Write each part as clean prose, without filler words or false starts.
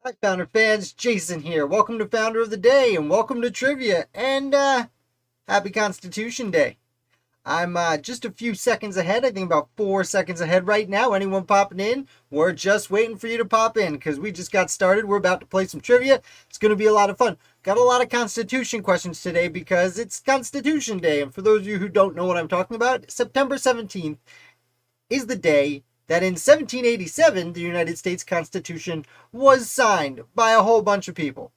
Hi, Founder fans. Jason here. Welcome to Founder of the Day, and welcome to Trivia, and happy Constitution Day. I'm just a few seconds ahead. I think about 4 seconds ahead right now. Anyone popping in? We're just waiting for you to pop in because we just got started. We're about to play some trivia. It's going to be a lot of fun. Got a lot of Constitution questions today because it's Constitution Day. And for those of you who don't know what I'm talking about, September 17th is the day that in 1787 the United States Constitution was signed by a whole bunch of people.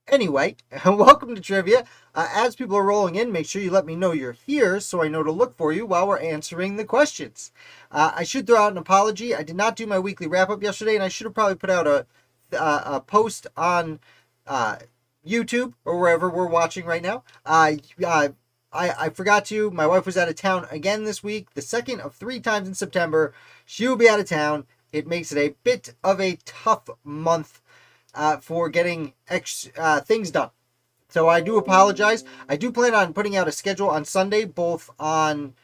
Anyway, welcome to Trivia. As people are rolling in, make sure you let me know you're here so I know to look for you while we're answering the questions. I should throw out an apology. I did not do my weekly wrap-up yesterday, and I should have probably put out a post on YouTube or wherever we're watching right now. I forgot to. My wife was out of town again this week, the second of 3 times in September. She will be out of town. It makes it a bit of a tough month for getting things done. So I do apologize. I do plan on putting out a schedule on Sunday, both on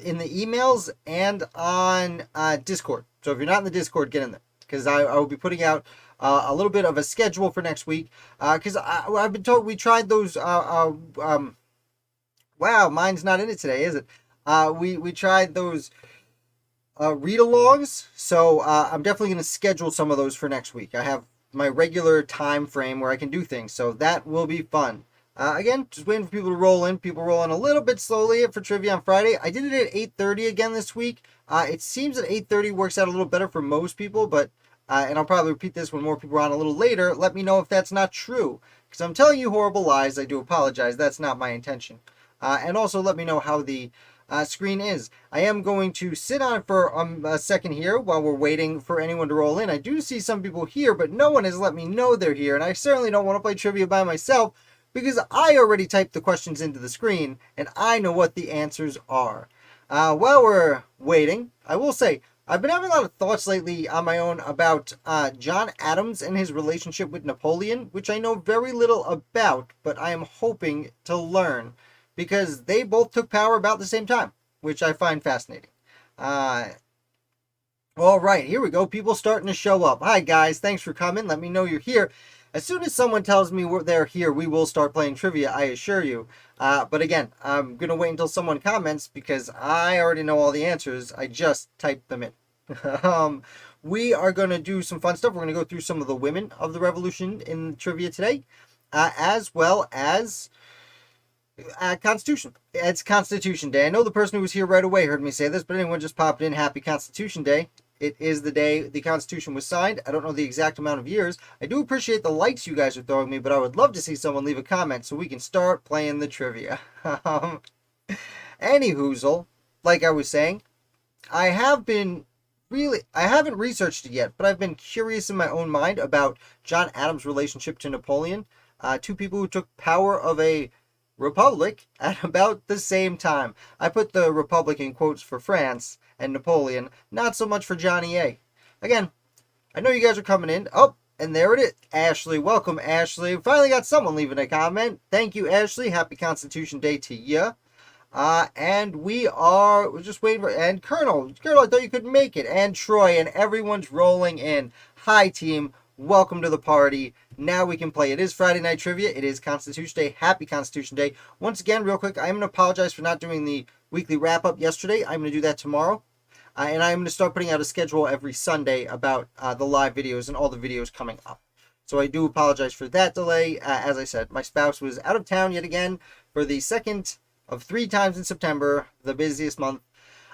in the emails and on Discord. So if you're not in the Discord, get in there because I will be putting out a little bit of a schedule for next week. Because I've been told we tried those. Wow, mine's not in it today, is it? We tried those read-alongs, so I'm definitely going to schedule some of those for next week. I have my regular time frame where I can do things, so that will be fun. Again, just waiting for people to roll in. People roll in a little bit slowly for trivia on Friday. I did it at 8:30 again this week. It seems that 8:30 works out a little better for most people, but and I'll probably repeat this when more people are on a little later. Let me know if that's not true, because I'm telling you horrible lies. I do apologize. That's not my intention. And also let me know how the screen is. I am going to sit on it for a second here while we're waiting for anyone to roll in. I do see some people here, but no one has let me know they're here, and I certainly don't want to play trivia by myself because I already typed the questions into the screen, and I know what the answers are. While we're waiting, I will say, I've been having a lot of thoughts lately on my own about John Adams and his relationship with Napoleon, which I know very little about, but I am hoping to learn because they both took power about the same time, which I find fascinating. All right, here we go. People starting to show up. Hi, guys. Thanks for coming. Let me know you're here. As soon as someone tells me they're here, we will start playing trivia, I assure you. But again, I'm going to wait until someone comments because I already know all the answers. I just typed them in. We are going to do some fun stuff. We're going to go through some of the women of the revolution in trivia today, as well as Constitution. It's Constitution Day. I know the person who was here right away heard me say this, but anyone just popped in, happy Constitution Day. It is the day the Constitution was signed. I don't know the exact amount of years. I do appreciate the likes you guys are throwing me, but I would love to see someone leave a comment so we can start playing the trivia. Any hoozle, like I was saying, I haven't researched it yet, but I've been curious in my own mind about John Adams' relationship to Napoleon. 2 people who took power of a republic at about the same time. I put the republic in quotes for France and Napoleon, not so much for Johnny A. Again, I know you guys are coming in. Oh, and there it is. Ashley, welcome, Ashley. Finally got someone leaving a comment. Thank you, Ashley. Happy Constitution Day to you. And we're just waiting for, and Colonel, I thought you couldn't make it. And Troy, and everyone's rolling in. Hi, team. Welcome to the party. Now we can play. It is Friday Night Trivia. It is Constitution Day. Happy Constitution Day. Once again, real quick, I'm going to apologize for not doing the weekly wrap-up yesterday. I'm going to do that tomorrow. And I'm going to start putting out a schedule every Sunday about the live videos and all the videos coming up. So I do apologize for that delay. As I said, my spouse was out of town yet again for the second of 3 times in September, the busiest month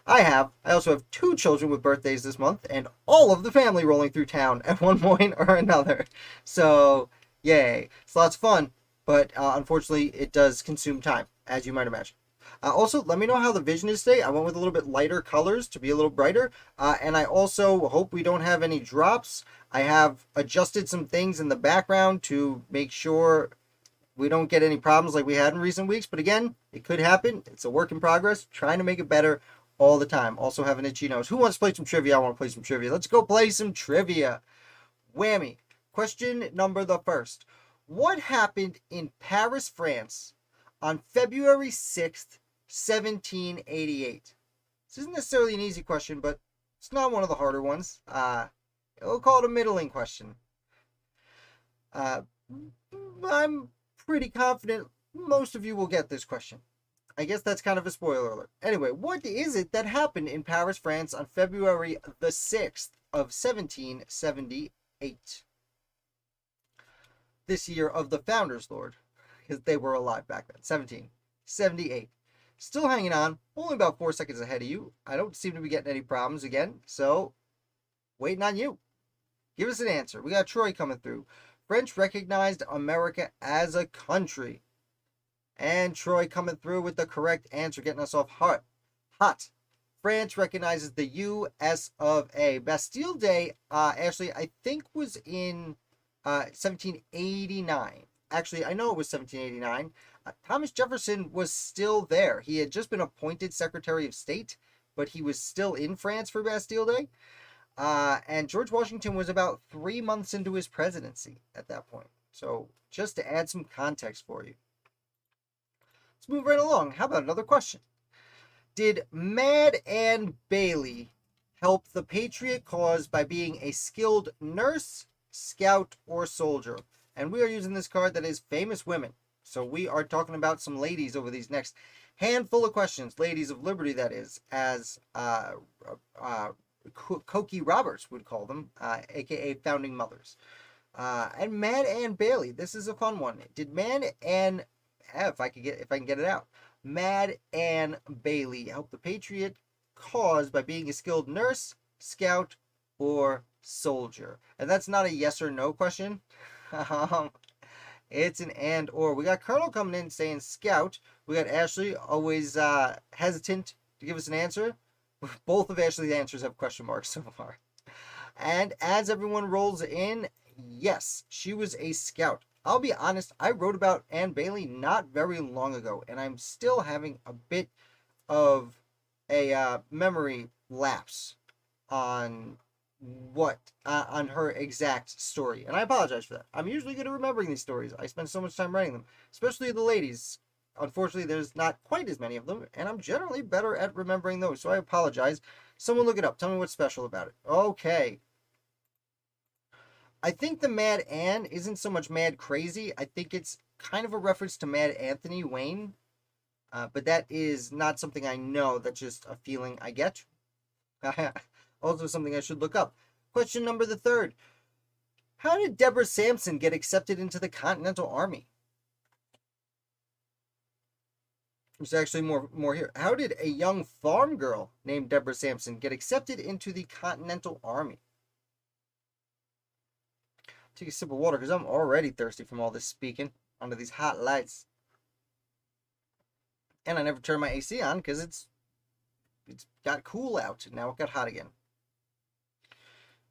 I also have 2 children with birthdays this month, and all of the family rolling through town at one point or another. So, yay. It's lots of fun, but unfortunately, it does consume time, as you might imagine. Also, let me know how the vision is today. I went with a little bit lighter colors to be a little brighter, and I also hope we don't have any drops. I have adjusted some things in the background to make sure we don't get any problems like we had in recent weeks, but again, it could happen. It's a work in progress, trying to make it better all the time. Also have an itchy nose. Who wants to play some trivia? I want to play some trivia. Let's go play some trivia. Whammy. Question number the first. What happened in Paris, France on February 6th, 1788? This isn't necessarily an easy question, but it's not one of the harder ones. We'll call it a middling question. Uh, I'm pretty confident most of you will get this question. I guess that's kind of a spoiler alert. Anyway, what is it that happened in Paris, France on February the 6th of 1778? This year of the Founders, Lord, because they were alive back then. 1778. Still hanging on, only about 4 seconds ahead of you. I don't seem to be getting any problems again, so waiting on you. Give us an answer. We got Troy coming through. French recognized America as a country. And Troy coming through with the correct answer, getting us off hot. France recognizes the U.S. of A. Bastille Day, actually, I think was in 1789. Actually, I know it was 1789. Thomas Jefferson was still there. He had just been appointed Secretary of State, but he was still in France for Bastille Day. And George Washington was about 3 months into his presidency at that point. So just to add some context for you. Let's move right along. How about another question? Did Mad Ann Bailey help the Patriot cause by being a skilled nurse, scout, or soldier? And we are using this card that is famous women. So we are talking about some ladies over these next handful of questions. Ladies of Liberty, that is, as Cokie Roberts would call them, aka founding mothers. And Mad Ann Bailey, this is a fun one. Did Mad Ann, if I can get it out, Mad Ann Bailey help the Patriot cause by being a skilled nurse, scout, or soldier? And that's not a yes or no question. It's an and or. We got Colonel coming in saying scout. We got Ashley, always hesitant to give us an answer. Both of Ashley's answers have question marks so far. And as everyone rolls in, yes, she was a scout. I'll be honest, I wrote about Ann Bailey not very long ago, and I'm still having a bit of a memory lapse on on her exact story. And I apologize for that. I'm usually good at remembering these stories. I spend so much time writing them, especially the ladies. Unfortunately, there's not quite as many of them, and I'm generally better at remembering those, so I apologize. Someone look it up. Tell me what's special about it. Okay. I think the Mad Ann isn't so much mad crazy. I think it's kind of a reference to Mad Anthony Wayne, but that is not something I know. That's just a feeling I get. Also something I should look up. Question number the third. How did Deborah Sampson get accepted into the Continental Army? There's actually more here. How did a young farm girl named Deborah Sampson get accepted into the Continental Army? Take a sip of water because I'm already thirsty from all this speaking under these hot lights. And I never turned my AC on because it's got cool out. Now it got hot again.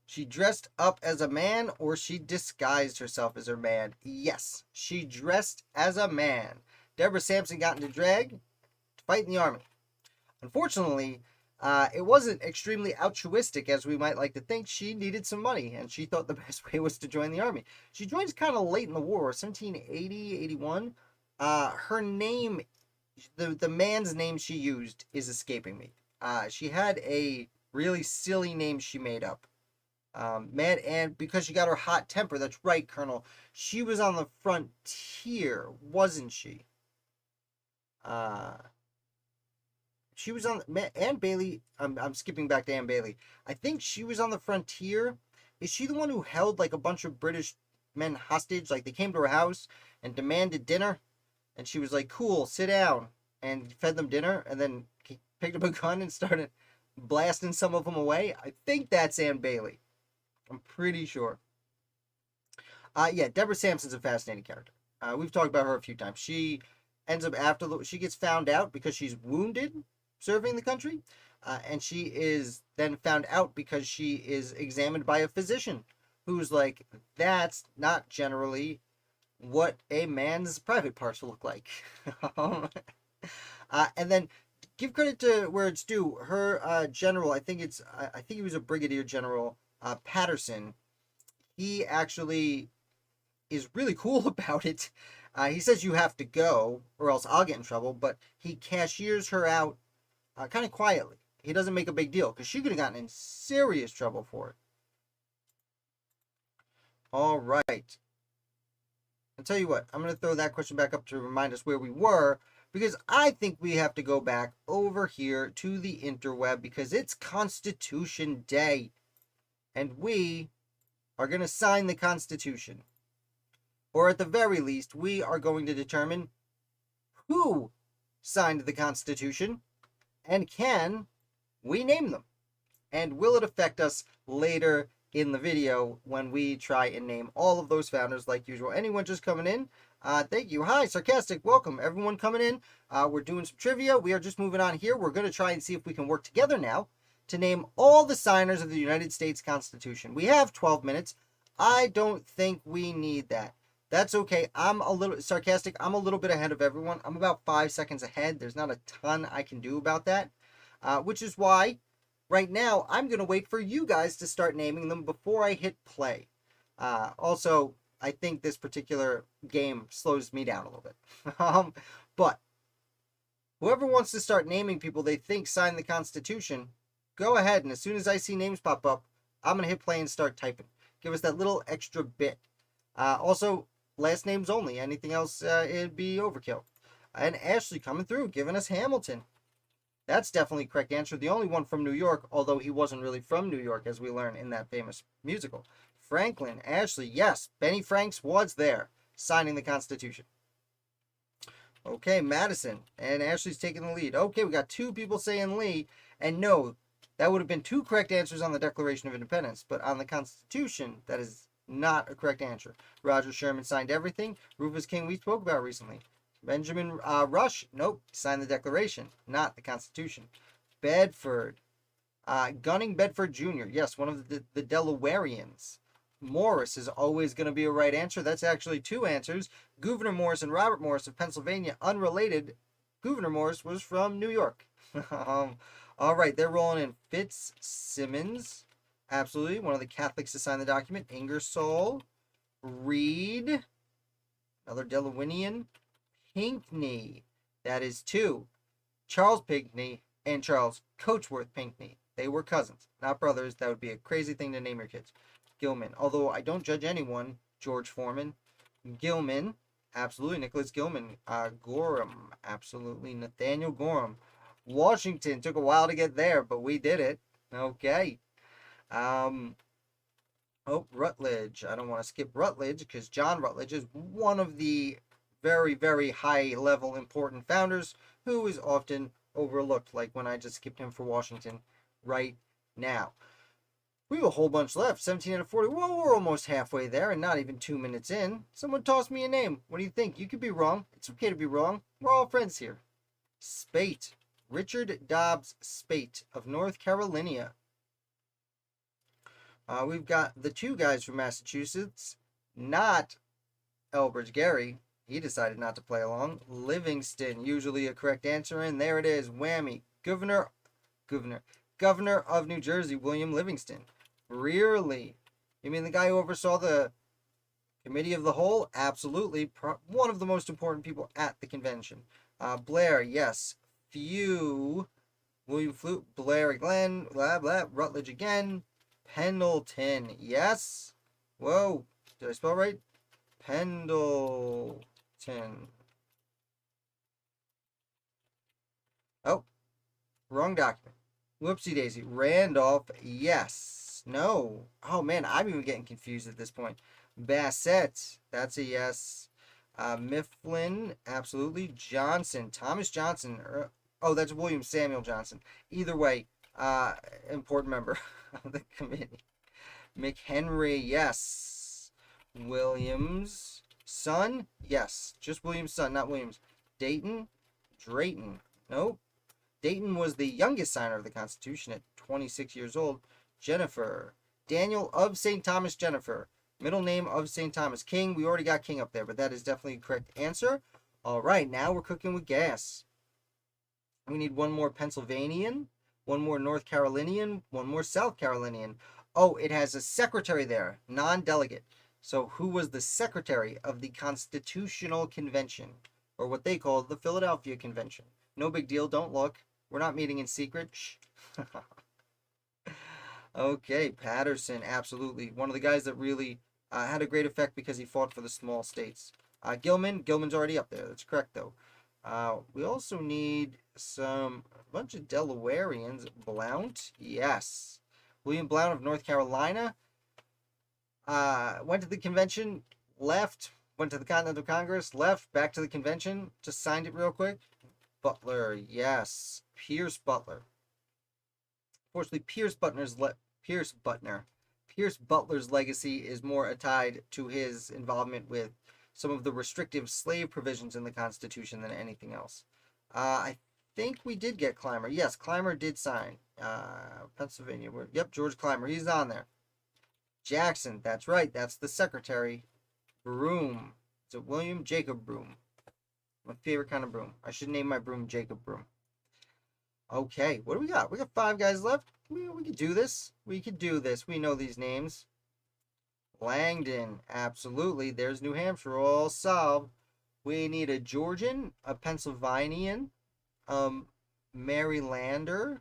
She dressed up as a man or she disguised herself as her man? Yes, she dressed as a man. Deborah Sampson got into drag to fight in the army. Unfortunately, it wasn't extremely altruistic as we might like to think. She needed some money, and she thought the best way was to join the army. She joins kind of late in the war, 1780, 81. Her name, the man's name she used is escaping me. She had a really silly name she made up. Mad Ann, because she got her hot temper. That's right, Colonel. She was on the frontier, wasn't she? She was on Ann Bailey. I'm skipping back to Ann Bailey. I think she was on the frontier. Is she the one who held like a bunch of British men hostage? Like they came to her house and demanded dinner, and she was like, "Cool, sit down," and fed them dinner, and then picked up a gun and started blasting some of them away. I think that's Ann Bailey. I'm pretty sure. Yeah, Deborah Sampson's a fascinating character. We've talked about her a few times. She ends up she gets found out because she's wounded serving the country, and she is then found out because she is examined by a physician who's like, that's not generally what a man's private parts look like. And then give credit to where it's due. Her general, I think he was a brigadier general, Patterson. He actually is really cool about it. He says you have to go or else I'll get in trouble, but he cashiers her out kind of quietly. He doesn't make a big deal because she could have gotten in serious trouble for it. All right. I'll tell you what, I'm going to throw that question back up to remind us where we were, because I think we have to go back over here to the interweb because it's Constitution Day. And we are going to sign the Constitution. Or at the very least, we are going to determine who signed the Constitution and can we name them. And will it affect us later in the video when we try and name all of those founders like usual? Anyone just coming in? Thank you. Hi, Sarcastic. Welcome. Everyone coming in. We're doing some trivia. We are just moving on here. We're going to try and see if we can work together now to name all the signers of the United States Constitution. We have 12 minutes. I don't think we need that. That's okay. I'm a little sarcastic. I'm a little bit ahead of everyone. I'm about 5 seconds ahead. There's not a ton I can do about that, which is why right now I'm going to wait for you guys to start naming them before I hit play. Also, I think this particular game slows me down a little bit. But whoever wants to start naming people they think signed the Constitution, go ahead. And as soon as I see names pop up, I'm going to hit play and start typing. Give us that little extra bit. Also, last names only. Anything else, it'd be overkill. And Ashley coming through, giving us Hamilton. That's definitely correct answer. The only one from New York, although he wasn't really from New York, as we learn in that famous musical. Franklin, Ashley, yes. Benny Franks was there, signing the Constitution. Okay, Madison. And Ashley's taking the lead. Okay, we got 2 people saying Lee. And no, that would have been 2 correct answers on the Declaration of Independence. But on the Constitution, that is not a correct answer. Roger Sherman signed everything. Rufus King we spoke about recently. Benjamin Rush, nope, signed the Declaration, not the Constitution. Bedford, Gunning Bedford Jr., yes, one of the Delawareans. Morris is always going to be a right answer. That's actually 2 answers. Gouverneur Morris and Robert Morris of Pennsylvania, unrelated. Gouverneur Morris was from New York. All right, they're rolling in. Fitzsimmons, absolutely, one of the Catholics to sign the document. Ingersoll, Reed, another Delawarean. Pinckney, that is 2. Charles Pinckney and Charles Coachworth Pinckney. They were cousins, not brothers. That would be a crazy thing to name your kids. Gilman, although I don't judge anyone. George Foreman. Gilman, absolutely. Nicholas Gilman. Gorham, absolutely. Nathaniel Gorham. Washington, took a while to get there, but we did it. Okay. Rutledge. I don't want to skip Rutledge because John Rutledge is one of the very, very high-level important founders who is often overlooked, like when I just skipped him for Washington right now. We have a whole bunch left. 17 out of 40. Well, we're almost halfway there and not even 2 minutes in. Someone toss me a name. What do you think? You could be wrong. It's okay to be wrong. We're all friends here. Spate. Richard Dobbs Spate of North Carolina. We've got the 2 guys from Massachusetts. Not Elbridge Gerry. He decided not to play along. Livingston, usually a correct answer, and there it is. Whammy. Governor of New Jersey, William Livingston. Brearley. You mean the guy who oversaw the Committee of the Whole? Absolutely. One of the most important people at the convention. Blair, yes. Few. William Flute. Blair again. Blah, blah. Rutledge again. Pendleton, yes. Whoa. Did I spell right? Pendleton. Oh, wrong document. Whoopsie daisy. Randolph, yes. No. Oh man, I'm even getting confused at this point. Bassett, that's a yes. Mifflin, absolutely. Johnson, Thomas Johnson. Oh, that's William Samuel Johnson. Either way, important member of the committee. McHenry, yes. Williams, son, yes. Just Williams' son, not Williams. Drayton, nope. Dayton was the youngest signer of the Constitution at 26 years old. Jennifer, Daniel of St. Thomas Jennifer. Middle name of St. Thomas. King, we already got King up there, but that is definitely a correct answer. All right, now we're cooking with gas. We need one more Pennsylvanian, one more North Carolinian, one more South Carolinian. Oh, it has a secretary there, non-delegate. So who was the secretary of the Constitutional Convention, or what they call the Philadelphia Convention? No big deal, don't look. We're not meeting in secret. Shh. Okay, Patterson, absolutely. One of the guys that really had a great effect because he fought for the small states. Gilman's already up there. That's correct, though. We also need a bunch of Delawareans. Blount, yes. William Blount of North Carolina. Went to the convention, left, went to the Continental Congress, left, back to the convention, just signed it real quick. Butler, yes. Pierce Butler. Fortunately, Pierce Butler's legacy is more tied to his involvement with some of the restrictive slave provisions in the Constitution than anything else. I think we did get Clymer. Yes, Clymer did sign. Pennsylvania. Yep, George Clymer. He's on there. Jackson. That's right. That's the secretary. Broom. Is it William? Jacob Broom. My favorite kind of broom. I should name my broom Jacob Broom. Okay, what do we got? We got 5 guys left. We could do this. We could do this. We know these names. Langdon, absolutely. There's New Hampshire, all solved. We need a Georgian, a Pennsylvanian, Marylander,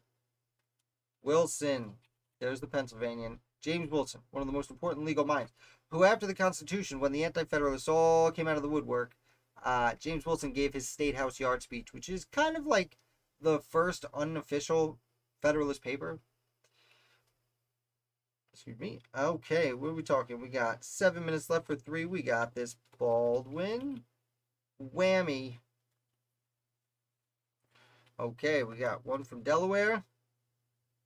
Wilson. There's the Pennsylvanian. James Wilson, one of the most important legal minds, who after the Constitution, when the Anti-Federalists all came out of the woodwork, James Wilson gave his State House Yard speech, which is kind of like the first unofficial Federalist paper. Excuse me. Okay, what are we talking? We got 7 minutes left for 3. We got this. Baldwin. Whammy. Okay, we got one from Delaware.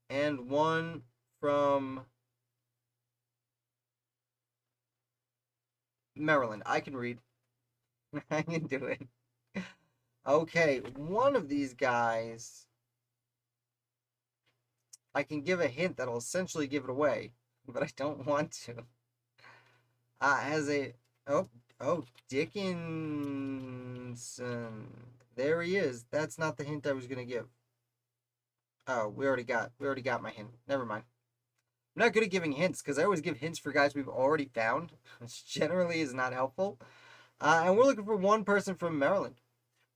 And one from Maryland. I can read. I can do it. Okay, one of these guys, I can give a hint that'll essentially give it away, but I don't want to. Dickinson. There he is. That's not the hint I was gonna give. Oh, we already got my hint. Never mind. I'm not good at giving hints because I always give hints for guys we've already found, which generally is not helpful. And we're looking for one person from Maryland.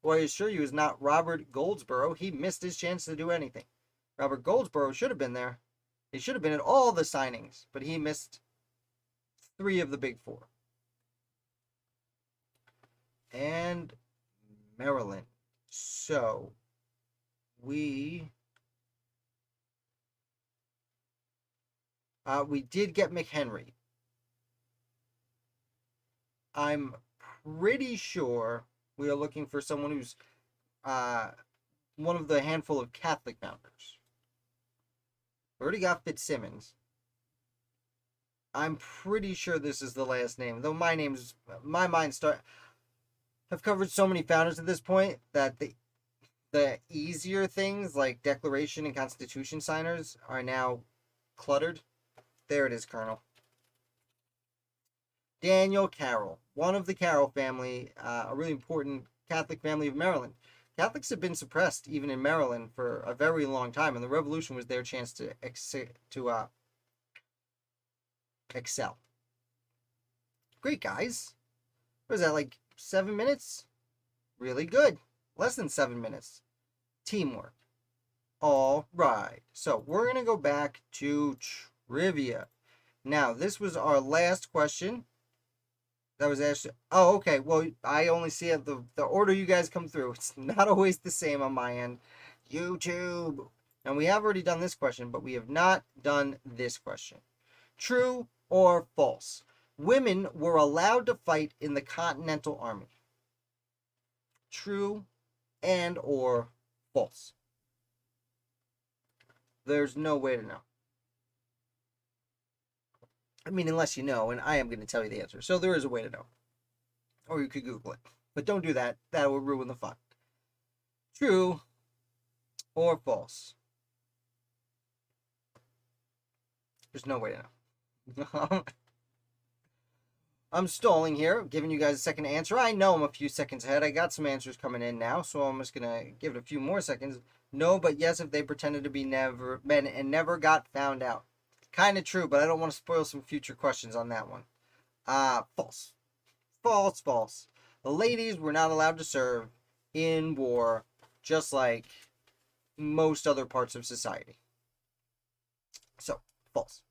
Well, I assure you is not Robert Goldsborough. He missed his chance to do anything. Robert Goldsborough should have been there. He should have been at all the signings, but he missed 3 of the big 4. And Maryland. So, we did get McHenry. I'm pretty sure we are looking for someone who's one of the handful of Catholic founders. We already got Fitzsimmons. I'm pretty sure this is the last name, though my mind have covered so many founders at this point that the easier things like Declaration and Constitution signers are now cluttered. There it is, Colonel. Daniel Carroll, one of the Carroll family, a really important Catholic family of Maryland. Catholics have been suppressed even in Maryland for a very long time, and the Revolution was their chance to excel. Great, guys. What is that, like 7 minutes? Really good. Less than 7 minutes. Teamwork. All right. So we're going to go back to trivia. Now, this was our last question. That was actually... Oh, okay. Well, I only see it the order you guys come through. It's not always the same on my end. YouTube. And we have already done this question, but we have not done this question. True or false? Women were allowed to fight in the Continental Army. True and or false? There's no way to know. I mean, unless you know, and I am going to tell you the answer. So there is a way to know. Or you could Google it. But don't do that. That will ruin the fun. True or false? There's no way to know. I'm stalling here, giving you guys a second to answer. I know I'm a few seconds ahead. I got some answers coming in now, so I'm just going to give it a few more seconds. No, but yes, if they pretended to be men and never got found out. Kind of true, but I don't want to spoil some future questions on that one. False. False, false. The ladies were not allowed to serve in war, just like most other parts of society. So, false.